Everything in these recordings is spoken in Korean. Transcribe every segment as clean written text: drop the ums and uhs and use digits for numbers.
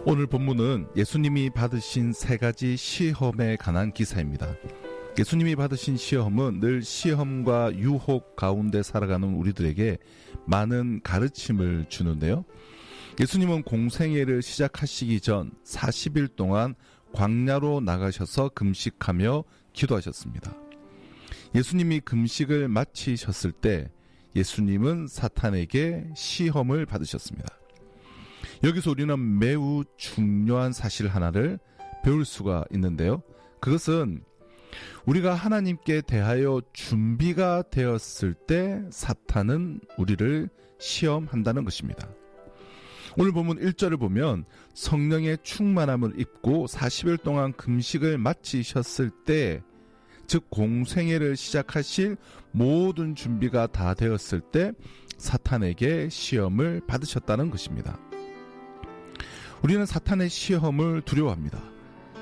오늘 본문은 예수님이 받으신 세 가지 시험에 관한 기사입니다. 예수님이 받으신 시험은 늘 시험과 유혹 가운데 살아가는 우리들에게 많은 가르침을 주는데요. 예수님은 공생애를 시작하시기 전 40일 동안 광야로 나가셔서 금식하며 기도하셨습니다. 예수님이 금식을 마치셨을 때 예수님은 사탄에게 시험을 받으셨습니다. 여기서 우리는 매우 중요한 사실 하나를 배울 수가 있는데요. 그것은 우리가 하나님께 대하여 준비가 되었을 때 사탄은 우리를 시험한다는 것입니다. 오늘 본문 1절을 보면 성령의 충만함을 입고 40일 동안 금식을 마치셨을 때, 즉 공생애를 시작하실 모든 준비가 다 되었을 때 사탄에게 시험을 받으셨다는 것입니다. 우리는 사탄의 시험을 두려워합니다.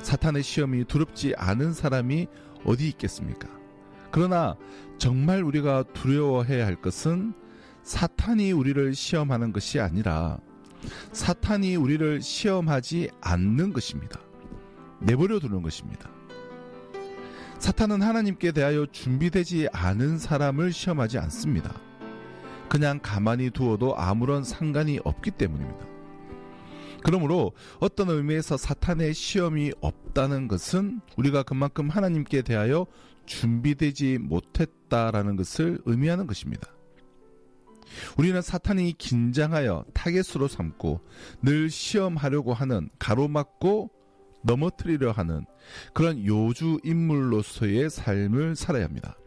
사탄의 시험이 두렵지 않은 사람이 어디 있겠습니까? 그러나 정말 우리가 두려워해야 할 것은 사탄이 우리를 시험하는 것이 아니라 사탄이 우리를 시험하지 않는 것입니다. 내버려 두는 것입니다. 사탄은 하나님께 대하여 준비되지 않은 사람을 시험하지 않습니다. 그냥 가만히 두어도 아무런 상관이 없기 때문입니다. 그러므로 어떤 의미에서 사탄의 시험이 없다는 것은 우리가 그만큼 하나님께 대하여 준비되지 못했다라는 것을 의미하는 것입니다. 우리는 사탄이 긴장하여 타겟으로 삼고 늘 시험하려고 하는, 가로막고 넘어뜨리려 하는 그런 요주 인물로서의 삶을 살아야 합니다.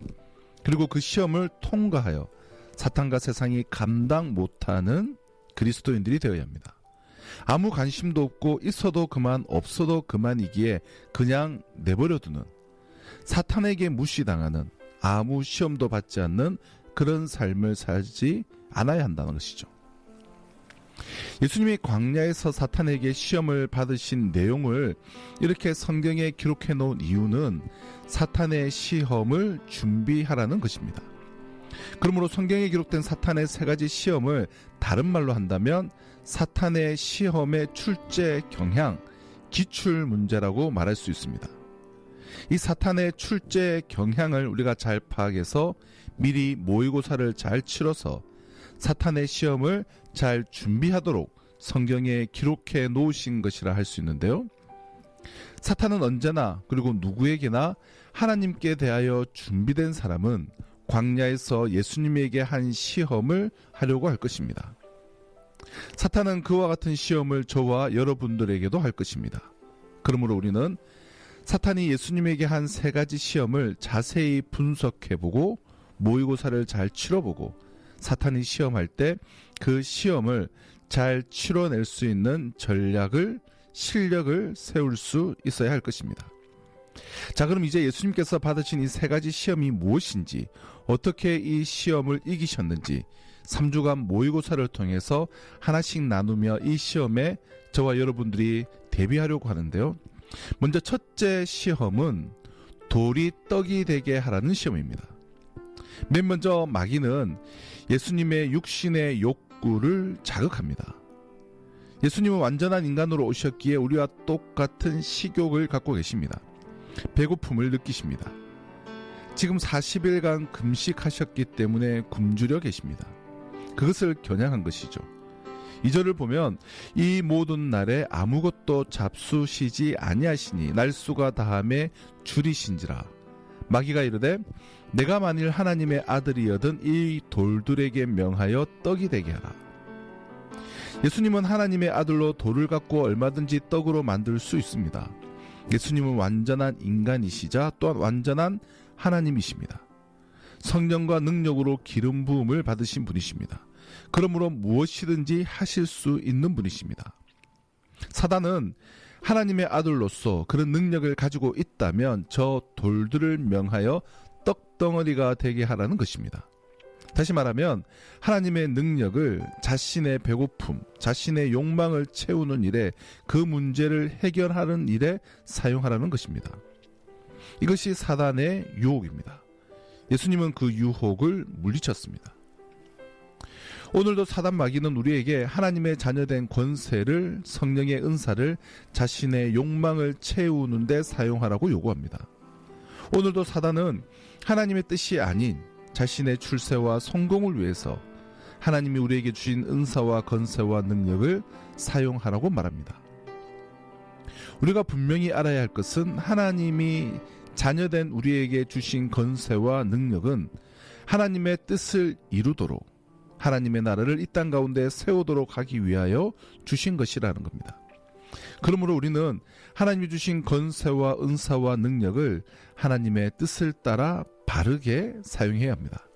그리고 그 시험을 통과하여 사탄과 세상이 감당 못하는 그리스도인들이 되어야 합니다. 아무 관심도 없고 있어도 그만 없어도 그만이기에 그냥 내버려두는, 사탄에게 무시당하는, 아무 시험도 받지 않는 그런 삶을 살지 않아야 한다는 것이죠. 예수님이 광야에서 사탄에게 시험을 받으신 내용을 이렇게 성경에 기록해 놓은 이유는 사탄의 시험을 준비하라는 것입니다. 그러므로 성경에 기록된 사탄의 세 가지 시험을 다른 말로 한다면 사탄의 시험의 출제 경향, 기출 문제라고 말할 수 있습니다. 이 사탄의 출제 경향을 우리가 잘 파악해서 미리 모의고사를 잘 치러서 사탄의 시험을 잘 준비하도록 성경에 기록해 놓으신 것이라 할 수 있는데요. 사탄은 언제나, 그리고 누구에게나 하나님께 대하여 준비된 사람은 광야에서 예수님에게 한 시험을 하려고 할 것입니다. 사탄은 그와 같은 시험을 저와 여러분들에게도 할 것입니다. 그러므로 우리는 사탄이 예수님에게 한 세 가지 시험을 자세히 분석해보고 모의고사를 잘 치러보고 사탄이 시험할 때 그 시험을 잘 치러낼 수 있는 전략을, 실력을 세울 수 있어야 할 것입니다. 자, 그럼 이제 예수님께서 받으신 이 세 가지 시험이 무엇인지, 어떻게 이 시험을 이기셨는지 3주간 모의고사를 통해서 하나씩 나누며 이 시험에 저와 여러분들이 대비하려고 하는데요. 먼저 첫째 시험은 돌이 떡이 되게 하라는 시험입니다. 맨 먼저 마귀는 예수님의 육신의 욕구를 자극합니다. 예수님은 완전한 인간으로 오셨기에 우리와 똑같은 식욕을 갖고 계십니다. 배고픔을 느끼십니다. 지금 40일간 금식하셨기 때문에 굶주려 계십니다. 그것을 겨냥한 것이죠. 2절을 보면 이 모든 날에 아무것도 잡수시지 아니하시니 날수가 다함에 줄이신지라. 마귀가 이르되 내가 만일 하나님의 아들이여든 이 돌들에게 명하여 떡이 되게 하라. 예수님은 하나님의 아들로 돌을 갖고 얼마든지 떡으로 만들 수 있습니다. 예수님은 완전한 인간이시자 또한 완전한 하나님이십니다. 성령과 능력으로 기름 부음을 받으신 분이십니다. 그러므로 무엇이든지 하실 수 있는 분이십니다. 사단은 하나님의 아들로서 그런 능력을 가지고 있다면 저 돌들을 명하여 떡덩어리가 되게 하라는 것입니다. 다시 말하면 하나님의 능력을 자신의 배고픔, 자신의 욕망을 채우는 일에, 그 문제를 해결하는 일에 사용하라는 것입니다. 이것이 사단의 유혹입니다. 예수님은 그 유혹을 물리쳤습니다. 오늘도 사단 마귀는 우리에게 하나님의 자녀된 권세를, 성령의 은사를 자신의 욕망을 채우는 데 사용하라고 요구합니다. 오늘도 사단은 하나님의 뜻이 아닌 자신의 출세와 성공을 위해서 하나님이 우리에게 주신 은사와 권세와 능력을 사용하라고 말합니다. 우리가 분명히 알아야 할 것은 하나님이 자녀된 우리에게 주신 권세와 능력은 하나님의 뜻을 이루도록, 하나님의 나라를 이 땅 가운데 세우도록 하기 위하여 주신 것이라는 겁니다. 그러므로 우리는 하나님이 주신 권세와 은사와 능력을 하나님의 뜻을 따라 바르게 사용해야 합니다.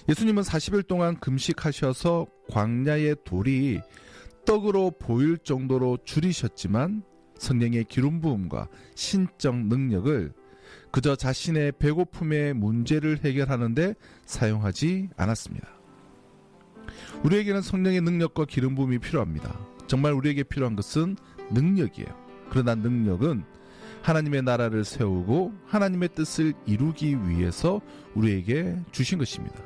예수님은 40일 동안 금식하셔서 광야의 돌이 떡으로 보일 정도로 줄이셨지만 성령의 기름 부음과 신적 능력을 그저 자신의 배고픔의 문제를 해결하는 데 사용하지 않았습니다. 우리에게는 성령의 능력과 기름 부음이 필요합니다. 정말 우리에게 필요한 것은 능력이에요. 그러나 능력은 하나님의 나라를 세우고 하나님의 뜻을 이루기 위해서 우리에게 주신 것입니다.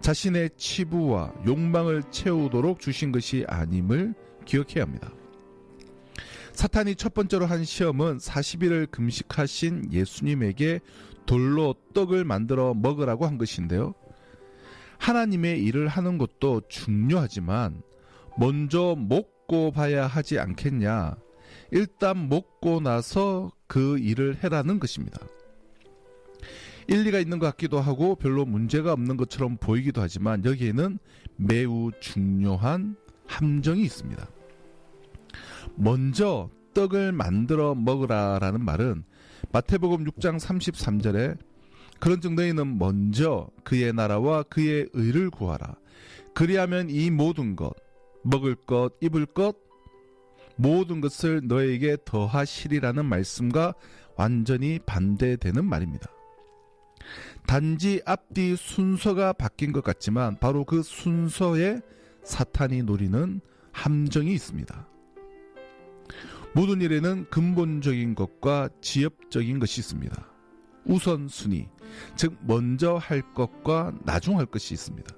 자신의 치부와 욕망을 채우도록 주신 것이 아님을 기억해야 합니다. 사탄이 첫 번째로 한 시험은 40일을 금식하신 예수님에게 돌로 떡을 만들어 먹으라고 한 것인데요. 하나님의 일을 하는 것도 중요하지만 먼저 먹고 봐야 하지 않겠냐. 일단 먹고 나서 그 일을 해라는 것입니다. 일리가 있는 것 같기도 하고 별로 문제가 없는 것처럼 보이기도 하지만 여기에는 매우 중요한 함정이 있습니다. 먼저 떡을 만들어 먹으라라는 말은 마태복음 6장 33절에 그런즉 너희는 먼저 그의 나라와 그의 의를 구하라. 그리하면 이 모든 것, 먹을 것, 입을 것, 모든 것을 너에게 더하시리라는 말씀과 완전히 반대되는 말입니다. 단지 앞뒤 순서가 바뀐 것 같지만 바로 그 순서에 사탄이 노리는 함정이 있습니다. 모든 일에는 근본적인 것과 지엽적인 것이 있습니다. 우선순위, 즉 먼저 할 것과 나중 할 것이 있습니다.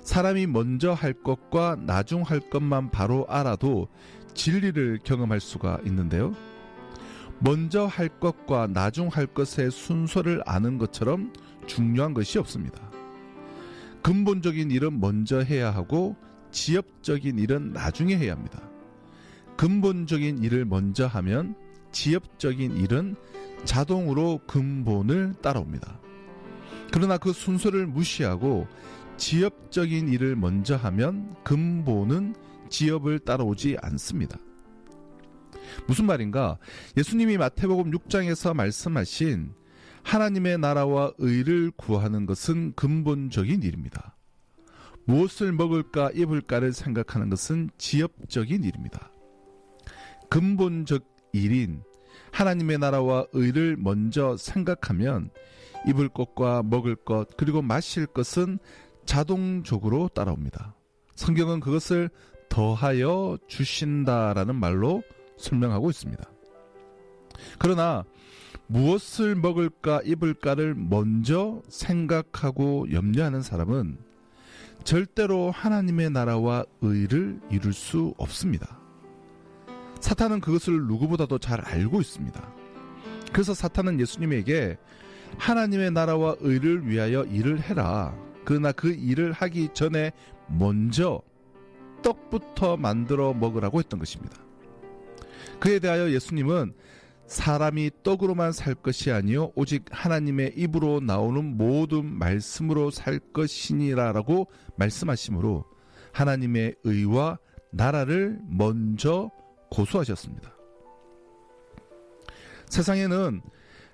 사람이 먼저 할 것과 나중 할 것만 바로 알아도 진리를 경험할 수가 있는데요. 먼저 할 것과 나중 할 것의 순서를 아는 것처럼 중요한 것이 없습니다. 근본적인 일은 먼저 해야 하고 지엽적인 일은 나중에 해야 합니다. 근본적인 일을 먼저 하면 지엽적인 일은 자동으로 근본을 따라옵니다. 그러나 그 순서를 무시하고 지엽적인 일을 먼저 하면 근본은 지엽을 따라오지 않습니다. 무슨 말인가? 예수님이 마태복음 6장에서 말씀하신 하나님의 나라와 의를 구하는 것은 근본적인 일입니다. 무엇을 먹을까 입을까를 생각하는 것은 지엽적인 일입니다. 근본적 일인 하나님의 나라와 의를 먼저 생각하면 입을 것과 먹을 것 그리고 마실 것은 자동적으로 따라옵니다. 성경은 그것을 더하여 주신다라는 말로 설명하고 있습니다. 그러나 무엇을 먹을까 입을까를 먼저 생각하고 염려하는 사람은 절대로 하나님의 나라와 의를 이룰 수 없습니다. 사탄은 그것을 누구보다도 잘 알고 있습니다. 그래서 사탄은 예수님에게 하나님의 나라와 의를 위하여 일을 해라. 그러나 그 일을 하기 전에 먼저 떡부터 만들어 먹으라고 했던 것입니다. 그에 대하여 예수님은 사람이 떡으로만 살 것이 아니요 오직 하나님의 입으로 나오는 모든 말씀으로 살 것이니라라고 말씀하시므로 하나님의 의와 나라를 먼저 고수하셨습니다. 세상에는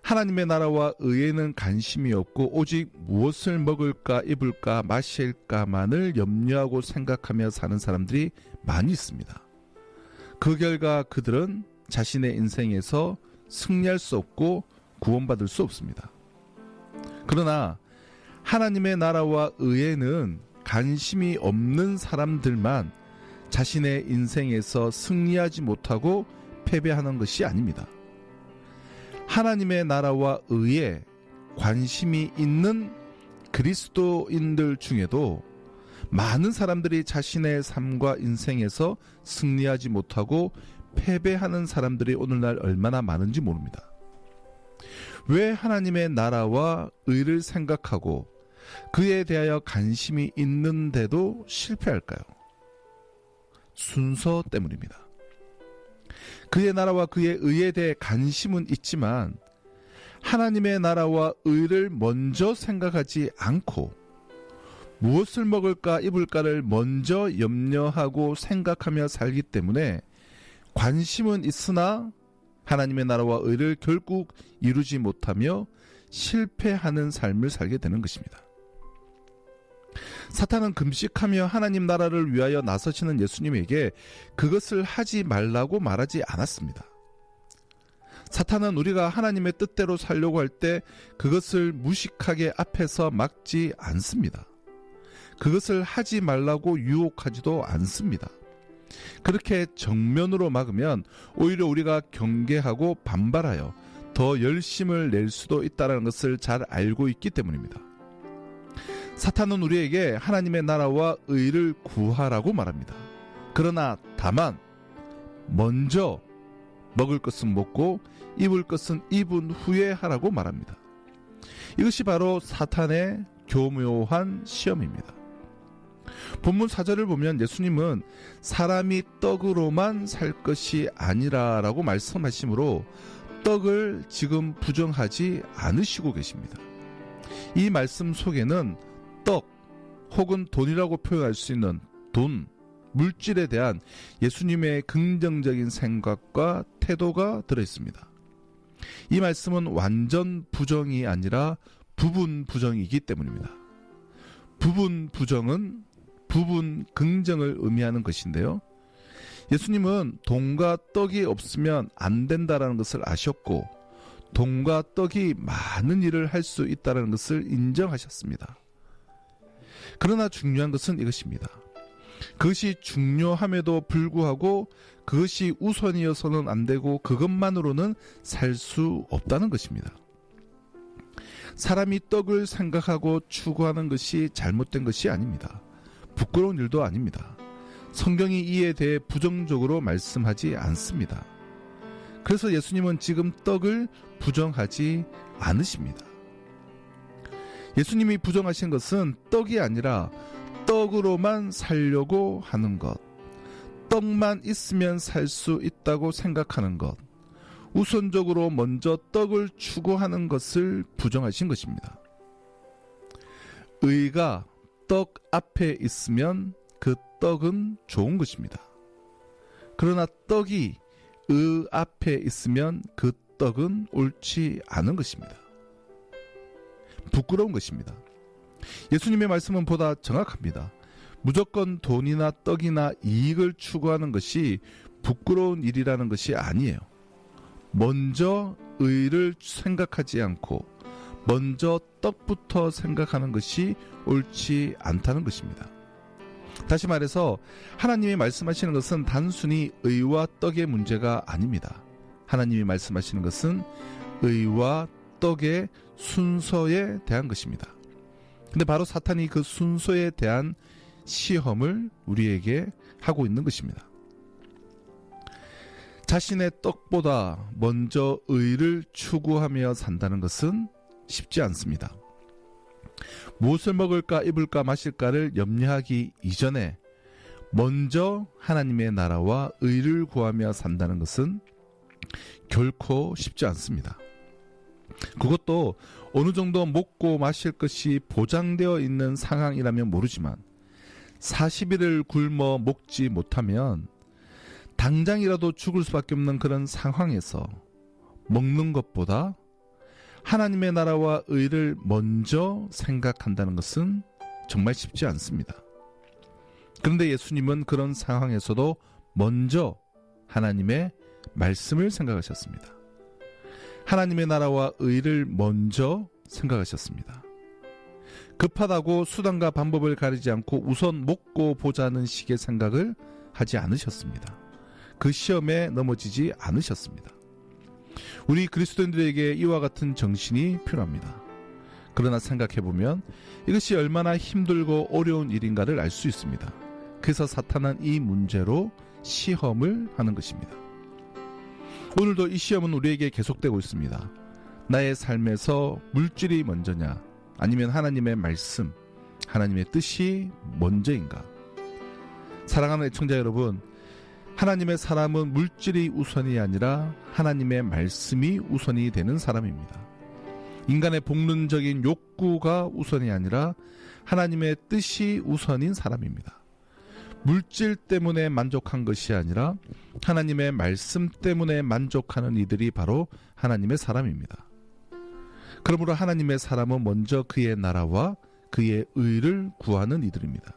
하나님의 나라와 의에는 관심이 없고 오직 무엇을 먹을까 입을까 마실까만을 염려하고 생각하며 사는 사람들이 많이 있습니다. 그 결과 그들은 자신의 인생에서 승리할 수 없고 구원받을 수 없습니다. 그러나 하나님의 나라와 의에는 관심이 없는 사람들만 자신의 인생에서 승리하지 못하고 패배하는 것이 아닙니다. 하나님의 나라와 의에 관심이 있는 그리스도인들 중에도 많은 사람들이 자신의 삶과 인생에서 승리하지 못하고 패배하는 사람들이 오늘날 얼마나 많은지 모릅니다. 왜 하나님의 나라와 의를 생각하고 그에 대하여 관심이 있는데도 실패할까요? 순서 때문입니다. 그의 나라와 그의 의에 대해 관심은 있지만 하나님의 나라와 의를 먼저 생각하지 않고 무엇을 먹을까 입을까를 먼저 염려하고 생각하며 살기 때문에 관심은 있으나 하나님의 나라와 의를 결국 이루지 못하며 실패하는 삶을 살게 되는 것입니다. 사탄은 금식하며 하나님 나라를 위하여 나서시는 예수님에게 그것을 하지 말라고 말하지 않았습니다. 사탄은 우리가 하나님의 뜻대로 살려고 할 때 그것을 무식하게 앞에서 막지 않습니다. 그것을 하지 말라고 유혹하지도 않습니다. 그렇게 정면으로 막으면 오히려 우리가 경계하고 반발하여 더 열심을 낼 수도 있다는 것을 잘 알고 있기 때문입니다. 사탄은 우리에게 하나님의 나라와 의를 구하라고 말합니다. 그러나 다만 먼저 먹을 것은 먹고 입을 것은 입은 후에 하라고 말합니다. 이것이 바로 사탄의 교묘한 시험입니다. 본문 4절을 보면 예수님은 사람이 떡으로만 살 것이 아니라라고 말씀하시므로 떡을 지금 부정하지 않으시고 계십니다. 이 말씀 속에는 떡 혹은 돈이라고 표현할 수 있는 돈, 물질에 대한 예수님의 긍정적인 생각과 태도가 들어있습니다. 이 말씀은 완전 부정이 아니라 부분 부정이기 때문입니다. 부분 부정은 부분 긍정을 의미하는 것인데요. 예수님은 돈과 떡이 없으면 안 된다는 것을 아셨고 돈과 떡이 많은 일을 할 수 있다는 것을 인정하셨습니다. 그러나 중요한 것은 이것입니다. 그것이 중요함에도 불구하고 그것이 우선이어서는 안 되고 그것만으로는 살 수 없다는 것입니다. 사람이 떡을 생각하고 추구하는 것이 잘못된 것이 아닙니다. 부끄러운 일도 아닙니다. 성경이 이에 대해 부정적으로 말씀하지 않습니다. 그래서 예수님은 지금 떡을 부정하지 않으십니다. 예수님이 부정하신 것은 떡이 아니라 떡으로만 살려고 하는 것, 떡만 있으면 살 수 있다고 생각하는 것, 우선적으로 먼저 떡을 추구하는 것을 부정하신 것입니다. 의가 떡 앞에 있으면 그 떡은 좋은 것입니다. 그러나 떡이 의 앞에 있으면 그 떡은 옳지 않은 것입니다. 부끄러운 것입니다. 예수님의 말씀은 보다 정확합니다. 무조건 돈이나 떡이나 이익을 추구하는 것이 부끄러운 일이라는 것이 아니에요. 먼저 의를 생각하지 않고 먼저 떡부터 생각하는 것이 옳지 않다는 것입니다. 다시 말해서 하나님이 말씀하시는 것은 단순히 의와 떡의 문제가 아닙니다. 하나님이 말씀하시는 것은 의와 떡의 순서에 대한 것입니다. 근데 바로 사탄이 그 순서에 대한 시험을 우리에게 하고 있는 것입니다. 자신의 떡보다 먼저 의를 추구하며 산다는 것은 쉽지 않습니다. 무엇을 먹을까 입을까 마실까를 염려하기 이전에 먼저 하나님의 나라와 의를 구하며 산다는 것은 결코 쉽지 않습니다. 그것도 어느 정도 먹고 마실 것이 보장되어 있는 상황이라면 모르지만 40일을 굶어 먹지 못하면 당장이라도 죽을 수밖에 없는 그런 상황에서 먹는 것보다 하나님의 나라와 의를 먼저 생각한다는 것은 정말 쉽지 않습니다. 그런데 예수님은 그런 상황에서도 먼저 하나님의 말씀을 생각하셨습니다. 하나님의 나라와 의를 먼저 생각하셨습니다. 급하다고 수단과 방법을 가리지 않고 우선 먹고 보자는 식의 생각을 하지 않으셨습니다. 그 시험에 넘어지지 않으셨습니다. 우리 그리스도인들에게 이와 같은 정신이 필요합니다. 그러나 생각해보면 이것이 얼마나 힘들고 어려운 일인가를 알 수 있습니다. 그래서 사탄은 이 문제로 시험을 하는 것입니다. 오늘도 이 시험은 우리에게 계속되고 있습니다. 나의 삶에서 물질이 먼저냐, 아니면 하나님의 말씀, 하나님의 뜻이 먼저인가? 사랑하는 애청자 여러분, 하나님의 사람은 물질이 우선이 아니라 하나님의 말씀이 우선이 되는 사람입니다. 인간의 본능적인 욕구가 우선이 아니라 하나님의 뜻이 우선인 사람입니다. 물질 때문에 만족한 것이 아니라 하나님의 말씀 때문에 만족하는 이들이 바로 하나님의 사람입니다. 그러므로 하나님의 사람은 먼저 그의 나라와 그의 의를 구하는 이들입니다.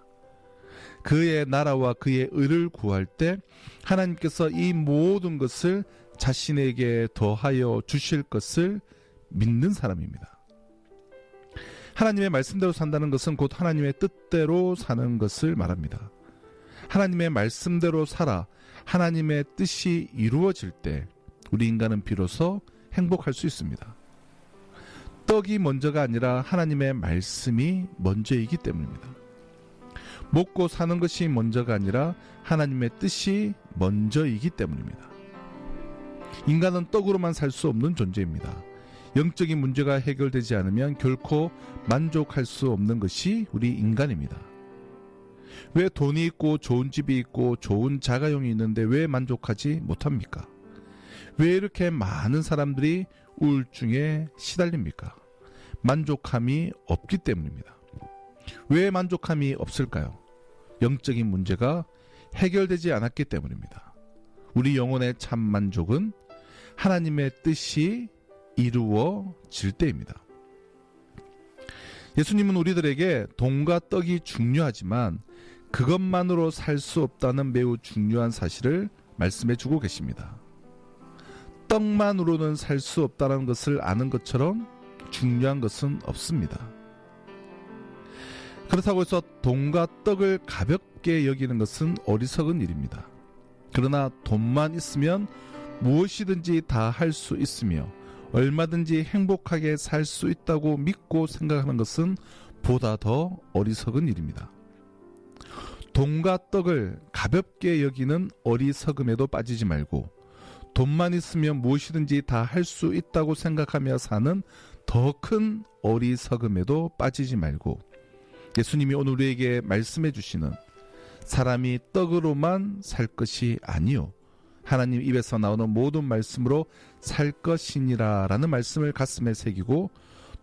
그의 나라와 그의 의를 구할 때 하나님께서 이 모든 것을 자신에게 더하여 주실 것을 믿는 사람입니다. 하나님의 말씀대로 산다는 것은 곧 하나님의 뜻대로 사는 것을 말합니다. 하나님의 말씀대로 살아 하나님의 뜻이 이루어질 때 우리 인간은 비로소 행복할 수 있습니다. 떡이 먼저가 아니라 하나님의 말씀이 먼저이기 때문입니다. 먹고 사는 것이 먼저가 아니라 하나님의 뜻이 먼저이기 때문입니다. 인간은 떡으로만 살 수 없는 존재입니다. 영적인 문제가 해결되지 않으면 결코 만족할 수 없는 것이 우리 인간입니다. 왜 돈이 있고 좋은 집이 있고 좋은 자가용이 있는데 왜 만족하지 못합니까? 왜 이렇게 많은 사람들이 우울증에 시달립니까? 만족함이 없기 때문입니다. 왜 만족함이 없을까요? 영적인 문제가 해결되지 않았기 때문입니다. 우리 영혼의 참 만족은 하나님의 뜻이 이루어질 때입니다. 예수님은 우리들에게 돈과 떡이 중요하지만 그것만으로 살 수 없다는 매우 중요한 사실을 말씀해 주고 계십니다. 떡만으로는 살 수 없다는 것을 아는 것처럼 중요한 것은 없습니다. 그렇다고 해서 돈과 떡을 가볍게 여기는 것은 어리석은 일입니다. 그러나 돈만 있으면 무엇이든지 다 할 수 있으며 얼마든지 행복하게 살 수 있다고 믿고 생각하는 것은 보다 더 어리석은 일입니다. 돈과 떡을 가볍게 여기는 어리석음에도 빠지지 말고 돈만 있으면 무엇이든지 다 할 수 있다고 생각하며 사는 더 큰 어리석음에도 빠지지 말고 예수님이 오늘 우리에게 말씀해 주시는 사람이 떡으로만 살 것이 아니요 하나님 입에서 나오는 모든 말씀으로 살 것이니라 라는 말씀을 가슴에 새기고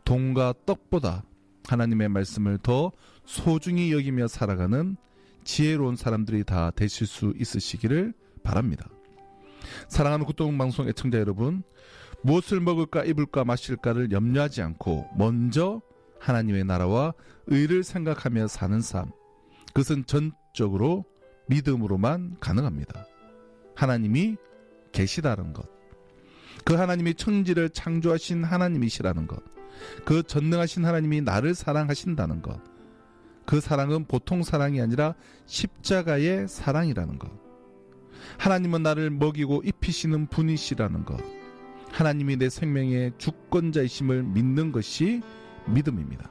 돈과 떡보다 하나님의 말씀을 더 소중히 여기며 살아가는 지혜로운 사람들이 다 되실 수 있으시기를 바랍니다. 사랑하는 굿동방송 애청자 여러분, 무엇을 먹을까 입을까 마실까를 염려하지 않고 먼저 하나님의 나라와 의를 생각하며 사는 삶, 그것은 전적으로 믿음으로만 가능합니다. 하나님이 계시다는 것, 그 하나님이 천지를 창조하신 하나님이시라는 것, 그 전능하신 하나님이 나를 사랑하신다는 것, 그 사랑은 보통 사랑이 아니라 십자가의 사랑이라는 것, 하나님은 나를 먹이고 입히시는 분이시라는 것, 하나님이 내 생명의 주권자이심을 믿는 것이 믿음입니다.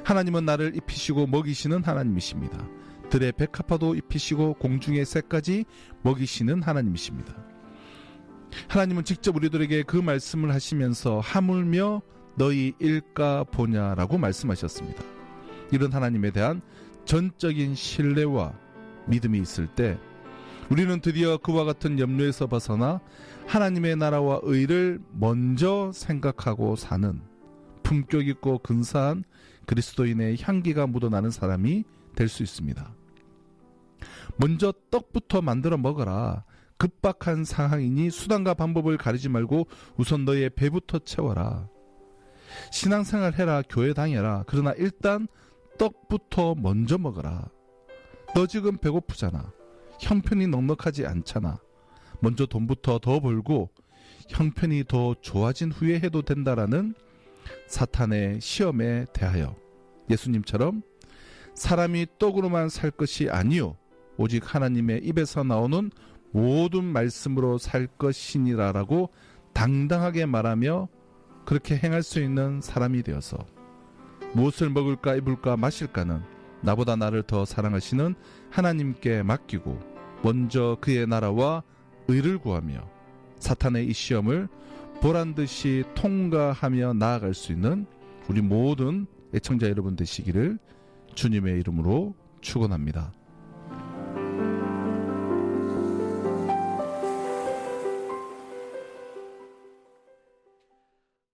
하나님은 나를 입히시고 먹이시는 하나님이십니다. 들의 백합화도 입히시고 공중의 새까지 먹이시는 하나님이십니다. 하나님은 직접 우리들에게 그 말씀을 하시면서 하물며 너희 일까 보냐라고 말씀하셨습니다. 이런 하나님에 대한 전적인 신뢰와 믿음이 있을 때 우리는 드디어 그와 같은 염려에서 벗어나 하나님의 나라와 의를 먼저 생각하고 사는 품격 있고 근사한 그리스도인의 향기가 묻어나는 사람이 될 수 있습니다. 먼저 떡부터 만들어 먹어라. 급박한 상황이니 수단과 방법을 가리지 말고 우선 너의 배부터 채워라. 신앙생활 해라. 교회 다녀라. 그러나 일단 떡부터 먼저 먹어라. 너 지금 배고프잖아. 형편이 넉넉하지 않잖아. 먼저 돈부터 더 벌고 형편이 더 좋아진 후에 해도 된다라는 사탄의 시험에 대하여 예수님처럼 사람이 떡으로만 살 것이 아니요 오직 하나님의 입에서 나오는 모든 말씀으로 살 것이니라라고 당당하게 말하며 그렇게 행할 수 있는 사람이 되어서 무엇을 먹을까 입을까 마실까는 나보다 나를 더 사랑하시는 하나님께 맡기고 먼저 그의 나라와 의를 구하며 사탄의 이 시험을 보란듯이 통과하며 나아갈 수 있는 우리 모든 애청자 여러분 되시기를 주님의 이름으로 축원합니다.